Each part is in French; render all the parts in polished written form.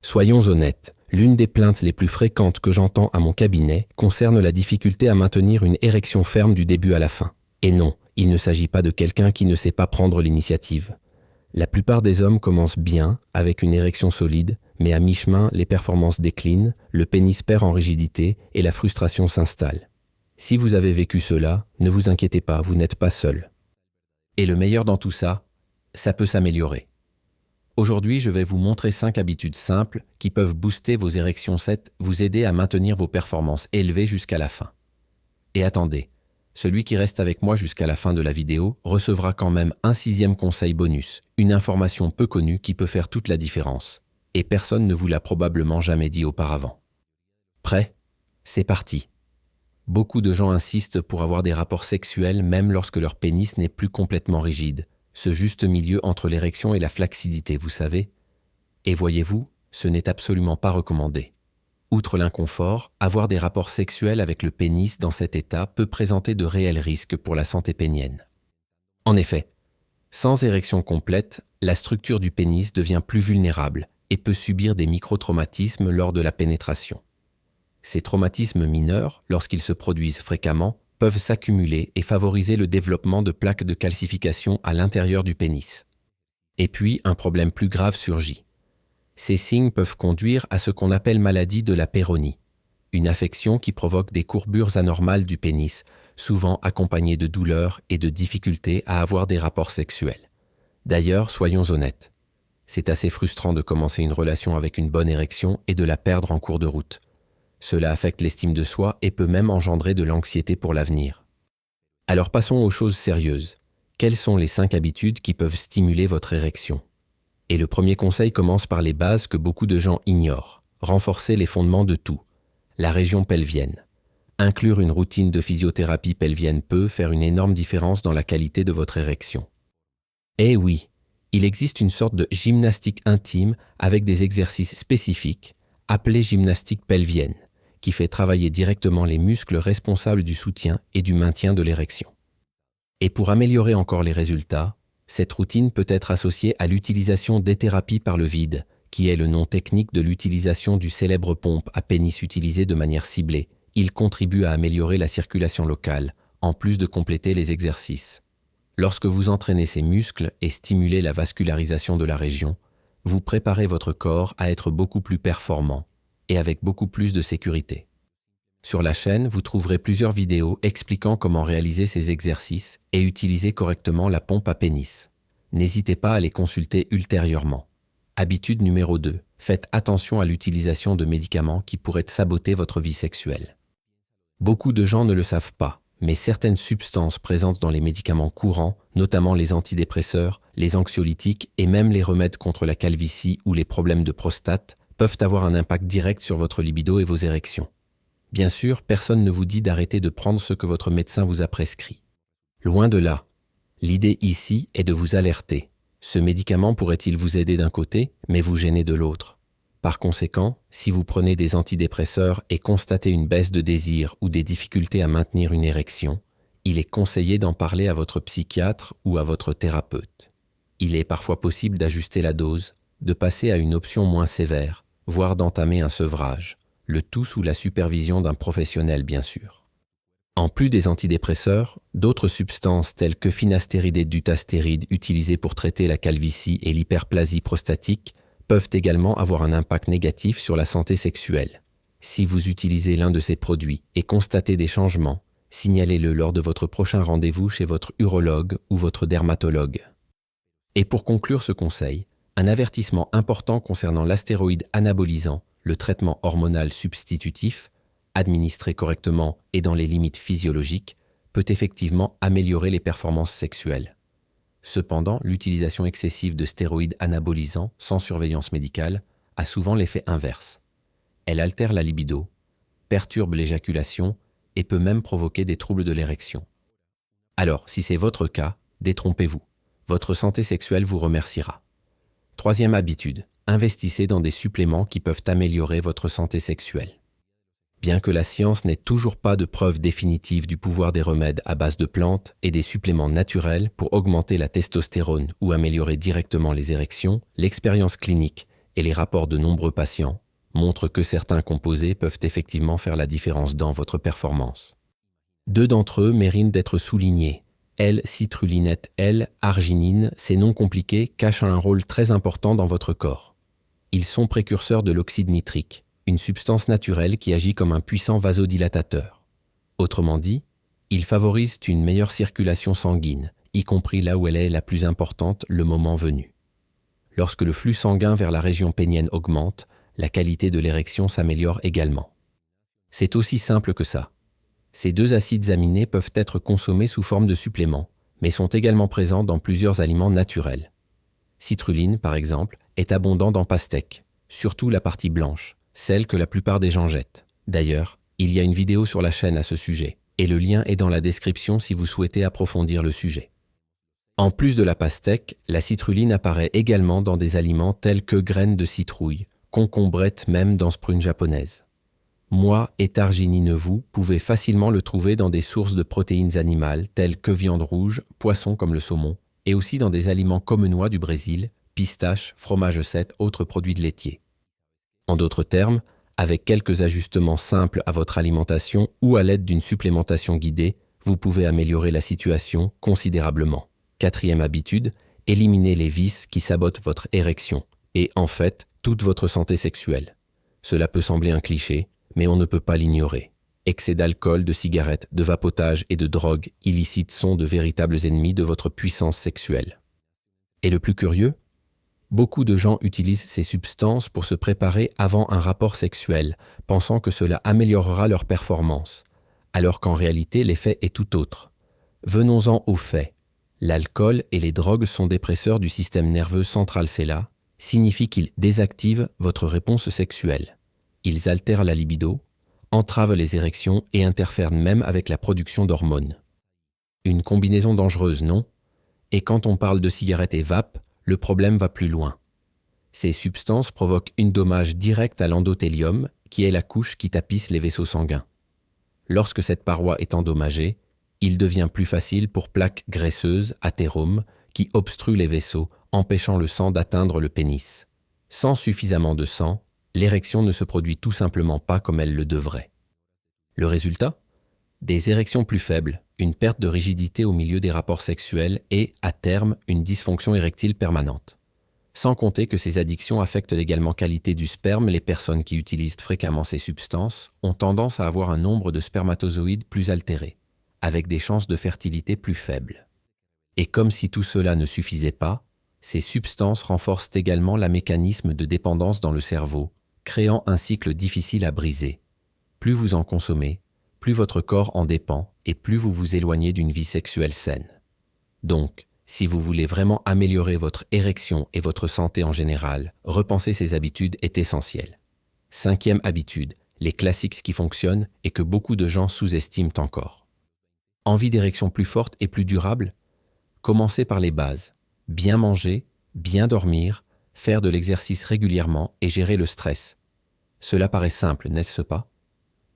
Soyons honnêtes, l'une des plaintes les plus fréquentes que j'entends à mon cabinet concerne la difficulté à maintenir une érection ferme du début à la fin. Et non, il ne s'agit pas de quelqu'un qui ne sait pas prendre l'initiative. La plupart des hommes commencent bien, avec une érection solide, mais à mi-chemin, les performances déclinent, le pénis perd en rigidité et la frustration s'installe. Si vous avez vécu cela, ne vous inquiétez pas, vous n'êtes pas seul. Et le meilleur dans tout ça, ça peut s'améliorer. Aujourd'hui, je vais vous montrer 5 habitudes simples qui peuvent booster vos érections 7, vous aider à maintenir vos performances élevées jusqu'à la fin. Et attendez, celui qui reste avec moi jusqu'à la fin de la vidéo recevra quand même un 6e conseil bonus, une information peu connue qui peut faire toute la différence. Et personne ne vous l'a probablement jamais dit auparavant. Prêt ? C'est parti. Beaucoup de gens insistent pour avoir des rapports sexuels même lorsque leur pénis n'est plus complètement rigide. Ce juste milieu entre l'érection et la flacidité, vous savez. Et voyez-vous, ce n'est absolument pas recommandé. Outre l'inconfort, avoir des rapports sexuels avec le pénis dans cet état peut présenter de réels risques pour la santé pénienne. En effet, sans érection complète, la structure du pénis devient plus vulnérable et peut subir des microtraumatismes lors de la pénétration. Ces traumatismes mineurs, lorsqu'ils se produisent fréquemment, peuvent s'accumuler et favoriser le développement de plaques de calcification à l'intérieur du pénis. Et puis, un problème plus grave surgit. Ces signes peuvent conduire à ce qu'on appelle maladie de la péronie, une affection qui provoque des courbures anormales du pénis, souvent accompagnées de douleurs et de difficultés à avoir des rapports sexuels. D'ailleurs, soyons honnêtes, c'est assez frustrant de commencer une relation avec une bonne érection et de la perdre en cours de route. Cela affecte l'estime de soi et peut même engendrer de l'anxiété pour l'avenir. Alors passons aux choses sérieuses. Quelles sont les 5 habitudes qui peuvent stimuler votre érection ? Et le premier conseil commence par les bases que beaucoup de gens ignorent. Renforcer les fondements de tout. La région pelvienne. Inclure une routine de physiothérapie pelvienne peut faire une énorme différence dans la qualité de votre érection. Eh oui, il existe une sorte de gymnastique intime avec des exercices spécifiques, appelés gymnastique pelvienne, qui fait travailler directement les muscles responsables du soutien et du maintien de l'érection. Et pour améliorer encore les résultats, cette routine peut être associée à l'utilisation d'éthérapie par le vide, qui est le nom technique de l'utilisation du célèbre pompe à pénis utilisé de manière ciblée. Il contribue à améliorer la circulation locale, en plus de compléter les exercices. Lorsque vous entraînez ces muscles et stimulez la vascularisation de la région, vous préparez votre corps à être beaucoup plus performant et avec beaucoup plus de sécurité. Sur la chaîne, vous trouverez plusieurs vidéos expliquant comment réaliser ces exercices et utiliser correctement la pompe à pénis. N'hésitez pas à les consulter ultérieurement. Habitude numéro 2. Faites attention à l'utilisation de médicaments qui pourraient saboter votre vie sexuelle. Beaucoup de gens ne le savent pas, mais certaines substances présentes dans les médicaments courants, notamment les antidépresseurs, les anxiolytiques et même les remèdes contre la calvitie ou les problèmes de prostate, peuvent avoir un impact direct sur votre libido et vos érections. Bien sûr, personne ne vous dit d'arrêter de prendre ce que votre médecin vous a prescrit. Loin de là. L'idée ici est de vous alerter. Ce médicament pourrait-il vous aider d'un côté, mais vous gêner de l'autre. Par conséquent, si vous prenez des antidépresseurs et constatez une baisse de désir ou des difficultés à maintenir une érection, il est conseillé d'en parler à votre psychiatre ou à votre thérapeute. Il est parfois possible d'ajuster la dose, de passer à une option moins sévère, voire d'entamer un sevrage, le tout sous la supervision d'un professionnel bien sûr. En plus des antidépresseurs, d'autres substances telles que finastéride et dutastéride utilisées pour traiter la calvitie et l'hyperplasie prostatique peuvent également avoir un impact négatif sur la santé sexuelle. Si vous utilisez l'un de ces produits et constatez des changements, signalez-le lors de votre prochain rendez-vous chez votre urologue ou votre dermatologue. Et pour conclure ce conseil, un avertissement important concernant l'astéroïde anabolisant, le traitement hormonal substitutif, administré correctement et dans les limites physiologiques, peut effectivement améliorer les performances sexuelles. Cependant, l'utilisation excessive de stéroïdes anabolisants sans surveillance médicale a souvent l'effet inverse. Elle altère la libido, perturbe l'éjaculation et peut même provoquer des troubles de l'érection. Alors, si c'est votre cas, détrompez-vous. Votre santé sexuelle vous remerciera. 3e habitude, investissez dans des suppléments qui peuvent améliorer votre santé sexuelle. Bien que la science n'ait toujours pas de preuve définitive du pouvoir des remèdes à base de plantes et des suppléments naturels pour augmenter la testostérone ou améliorer directement les érections, l'expérience clinique et les rapports de nombreux patients montrent que certains composés peuvent effectivement faire la différence dans votre performance. 2 d'entre eux méritent d'être soulignés. L-citrulinette, L-arginine, ces noms compliqués cachent un rôle très important dans votre corps. Ils sont précurseurs de l'oxyde nitrique, une substance naturelle qui agit comme un puissant vasodilatateur. Autrement dit, ils favorisent une meilleure circulation sanguine, y compris là où elle est la plus importante le moment venu. Lorsque le flux sanguin vers la région pénienne augmente, la qualité de l'érection s'améliore également. C'est aussi simple que ça. Ces 2 acides aminés peuvent être consommés sous forme de suppléments, mais sont également présents dans plusieurs aliments naturels. Citrulline, par exemple, est abondant dans pastèque, surtout la partie blanche, celle que la plupart des gens jettent. D'ailleurs, il y a une vidéo sur la chaîne à ce sujet, et le lien est dans la description si vous souhaitez approfondir le sujet. En plus de la pastèque, la citrulline apparaît également dans des aliments tels que graines de citrouille, concombrette même dans sprune japonaise. Moi, étarginine, vous pouvez facilement le trouver dans des sources de protéines animales telles que viande rouge, poisson comme le saumon, et aussi dans des aliments comme noix du Brésil, pistaches, fromage 7, autres produits laitiers. En d'autres termes, avec quelques ajustements simples à votre alimentation ou à l'aide d'une supplémentation guidée, vous pouvez améliorer la situation considérablement. 4e habitude, éliminez les vices qui sabotent votre érection et, en fait, toute votre santé sexuelle. Cela peut sembler un cliché, mais on ne peut pas l'ignorer. Excès d'alcool, de cigarettes, de vapotage et de drogues illicites sont de véritables ennemis de votre puissance sexuelle. Et le plus curieux, beaucoup de gens utilisent ces substances pour se préparer avant un rapport sexuel, pensant que cela améliorera leur performance, alors qu'en réalité l'effet est tout autre. Venons-en aux faits. L'alcool et les drogues sont dépresseurs du système nerveux central, cela signifie qu'ils désactivent votre réponse sexuelle. Ils altèrent la libido, entravent les érections et interfèrent même avec la production d'hormones. Une combinaison dangereuse, non? Et quand on parle de cigarettes et vape, le problème va plus loin. Ces substances provoquent un dommage direct à l'endothélium, qui est la couche qui tapisse les vaisseaux sanguins. Lorsque cette paroi est endommagée, il devient plus facile pour plaques graisseuses, athéromes, qui obstruent les vaisseaux, empêchant le sang d'atteindre le pénis. Sans suffisamment de sang, l'érection ne se produit tout simplement pas comme elle le devrait. Le résultat? Des érections plus faibles, une perte de rigidité au milieu des rapports sexuels et, à terme, une dysfonction érectile permanente. Sans compter que ces addictions affectent l'également qualité du sperme, les personnes qui utilisent fréquemment ces substances ont tendance à avoir un nombre de spermatozoïdes plus altéré, avec des chances de fertilité plus faibles. Et comme si tout cela ne suffisait pas, ces substances renforcent également le mécanisme de dépendance dans le cerveau, créant un cycle difficile à briser. Plus vous en consommez, plus votre corps en dépend et plus vous vous éloignez d'une vie sexuelle saine. Donc, si vous voulez vraiment améliorer votre érection et votre santé en général, repenser ces habitudes est essentiel. 5e habitude, les classiques qui fonctionnent et que beaucoup de gens sous-estiment encore. Envie d'érection plus forte et plus durable? Commencez par les bases. Bien manger, bien dormir, faire de l'exercice régulièrement et gérer le stress. Cela paraît simple, n'est-ce pas?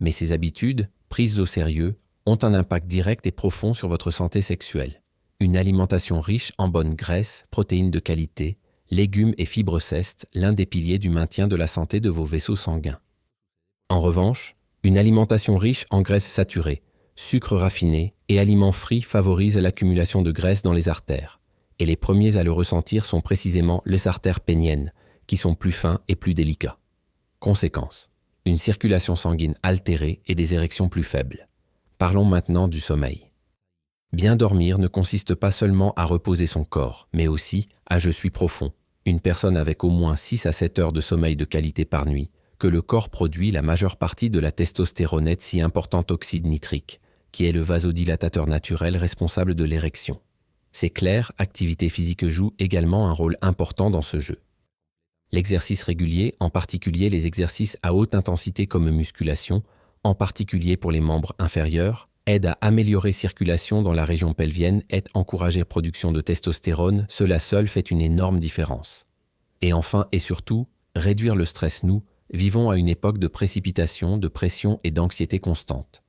Mais ces habitudes, prises au sérieux, ont un impact direct et profond sur votre santé sexuelle. Une alimentation riche en bonnes graisses, protéines de qualité, légumes et fibres cestes, l'un des piliers du maintien de la santé de vos vaisseaux sanguins. En revanche, une alimentation riche en graisses saturées, sucres raffinés et aliments frits favorise l'accumulation de graisse dans les artères. Et les premiers à le ressentir sont précisément les artères péniennes, qui sont plus fins et plus délicats. Conséquence, une circulation sanguine altérée et des érections plus faibles. Parlons maintenant du sommeil. Bien dormir ne consiste pas seulement à reposer son corps, mais aussi à je suis profond. Une personne avec au moins 6 à 7 heures de sommeil de qualité par nuit, que le corps produit la majeure partie de la testostéronette si importante oxyde nitrique, qui est le vasodilatateur naturel responsable de l'érection. C'est clair, activité physique joue également un rôle important dans ce jeu. L'exercice régulier, en particulier les exercices à haute intensité comme musculation, en particulier pour les membres inférieurs, aide à améliorer circulation dans la région pelvienne et encourager production de testostérone, cela seul fait une énorme différence. Et enfin et surtout, réduire le stress. Nous vivons à une époque de précipitation, de pression et d'anxiété constante.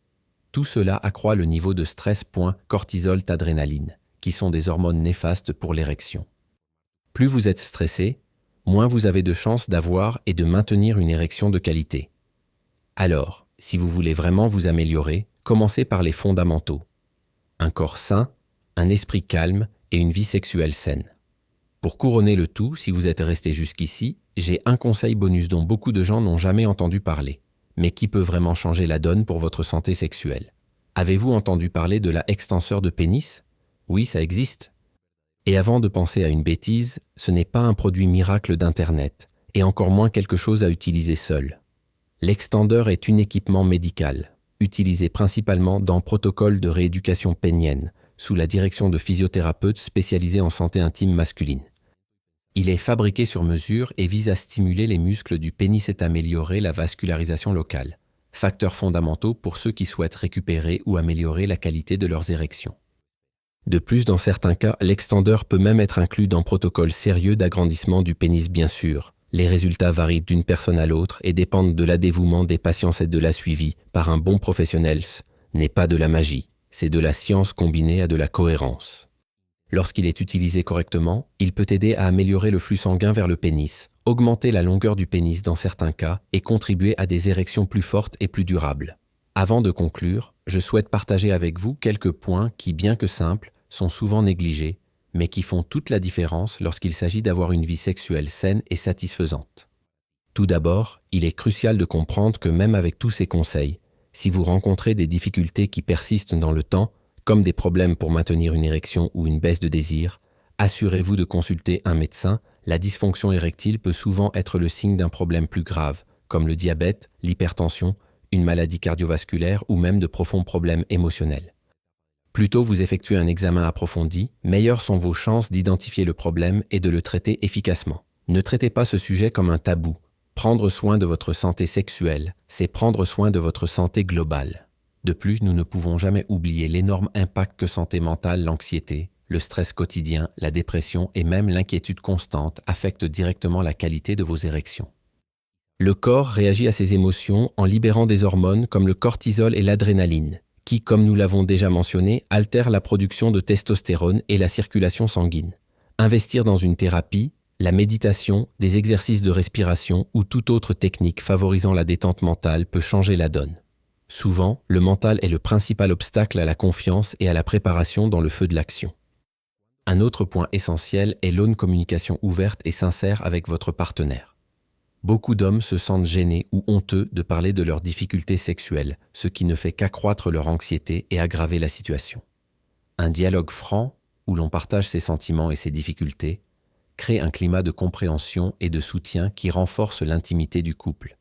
Tout cela accroît le niveau de stress. Cortisol, adrénaline, qui sont des hormones néfastes pour l'érection. Plus vous êtes stressé, moins vous avez de chances d'avoir et de maintenir une érection de qualité. Alors, si vous voulez vraiment vous améliorer, commencez par les fondamentaux. Un corps sain, un esprit calme et une vie sexuelle saine. Pour couronner le tout, si vous êtes resté jusqu'ici, j'ai un conseil bonus dont beaucoup de gens n'ont jamais entendu parler, mais qui peut vraiment changer la donne pour votre santé sexuelle. Avez-vous entendu parler de la extenseur de pénis? Oui, ça existe. Et avant de penser à une bêtise, ce n'est pas un produit miracle d'Internet, et encore moins quelque chose à utiliser seul. L'extendeur est un équipement médical, utilisé principalement dans protocole de rééducation pénienne, sous la direction de physiothérapeutes spécialisés en santé intime masculine. Il est fabriqué sur mesure et vise à stimuler les muscles du pénis et améliorer la vascularisation locale, facteurs fondamentaux pour ceux qui souhaitent récupérer ou améliorer la qualité de leurs érections. De plus, dans certains cas, l'extendeur peut même être inclus dans protocole sérieux d'agrandissement du pénis bien sûr. Les résultats varient d'une personne à l'autre et dépendent de la dévouement des patients et de la suivi par un bon professionnel. Ce n'est pas de la magie, c'est de la science combinée à de la cohérence. Lorsqu'il est utilisé correctement, il peut aider à améliorer le flux sanguin vers le pénis, augmenter la longueur du pénis dans certains cas et contribuer à des érections plus fortes et plus durables. Avant de conclure, je souhaite partager avec vous quelques points qui, bien que simples, sont souvent négligés, mais qui font toute la différence lorsqu'il s'agit d'avoir une vie sexuelle saine et satisfaisante. Tout d'abord, il est crucial de comprendre que même avec tous ces conseils, si vous rencontrez des difficultés qui persistent dans le temps, comme des problèmes pour maintenir une érection ou une baisse de désir, assurez-vous de consulter un médecin. La dysfonction érectile peut souvent être le signe d'un problème plus grave, comme le diabète, l'hypertension, une maladie cardiovasculaire ou même de profonds problèmes émotionnels. Plus tôt vous effectuez un examen approfondi, meilleures sont vos chances d'identifier le problème et de le traiter efficacement. Ne traitez pas ce sujet comme un tabou. Prendre soin de votre santé sexuelle, c'est prendre soin de votre santé globale. De plus, nous ne pouvons jamais oublier l'énorme impact que santé mentale, l'anxiété, le stress quotidien, la dépression et même l'inquiétude constante affectent directement la qualité de vos érections. Le corps réagit à ces émotions en libérant des hormones comme le cortisol et l'adrénaline, qui, comme nous l'avons déjà mentionné, altèrent la production de testostérone et la circulation sanguine. Investir dans une thérapie, la méditation, des exercices de respiration ou toute autre technique favorisant la détente mentale peut changer la donne. Souvent, le mental est le principal obstacle à la confiance et à la préparation dans le feu de l'action. Un autre point essentiel est une communication ouverte et sincère avec votre partenaire. Beaucoup d'hommes se sentent gênés ou honteux de parler de leurs difficultés sexuelles, ce qui ne fait qu'accroître leur anxiété et aggraver la situation. Un dialogue franc, où l'on partage ses sentiments et ses difficultés, crée un climat de compréhension et de soutien qui renforce l'intimité du couple.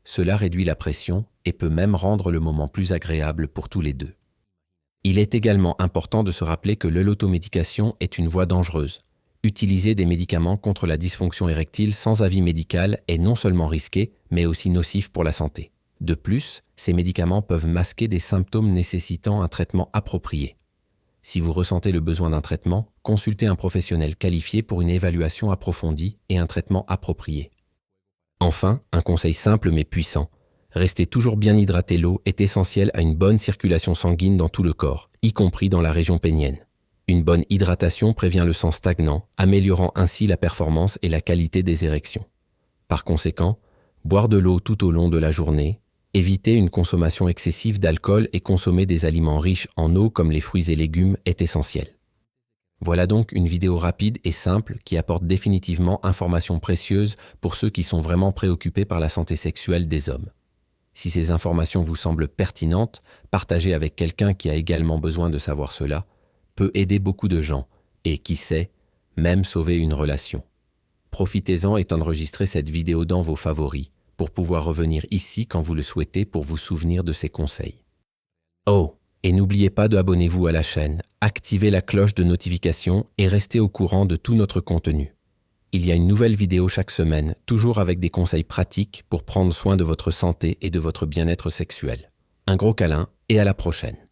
Cela réduit la pression et peut même rendre le moment plus agréable pour tous les deux. Il est également important de se rappeler que l'automédication est une voie dangereuse. Utiliser des médicaments contre la dysfonction érectile sans avis médical est non seulement risqué, mais aussi nocif pour la santé. De plus, ces médicaments peuvent masquer des symptômes nécessitant un traitement approprié. Si vous ressentez le besoin d'un traitement, consultez un professionnel qualifié pour une évaluation approfondie et un traitement approprié. Enfin, un conseil simple mais puissant. Rester toujours bien hydraté. L'eau est essentielle à une bonne circulation sanguine dans tout le corps, y compris dans la région pénienne. Une bonne hydratation prévient le sang stagnant, améliorant ainsi la performance et la qualité des érections. Par conséquent, boire de l'eau tout au long de la journée, éviter une consommation excessive d'alcool et consommer des aliments riches en eau comme les fruits et légumes est essentiel. Voilà donc une vidéo rapide et simple qui apporte définitivement informations précieuses pour ceux qui sont vraiment préoccupés par la santé sexuelle des hommes. Si ces informations vous semblent pertinentes, partagez avec quelqu'un qui a également besoin de savoir cela, peut aider beaucoup de gens et, qui sait, même sauver une relation. Profitez-en et enregistrez cette vidéo dans vos favoris pour pouvoir revenir ici quand vous le souhaitez pour vous souvenir de ces conseils. Oh, et n'oubliez pas d'abonnez-vous à la chaîne, activez la cloche de notification et restez au courant de tout notre contenu. Il y a une nouvelle vidéo chaque semaine, toujours avec des conseils pratiques pour prendre soin de votre santé et de votre bien-être sexuel. Un gros câlin et à la prochaine.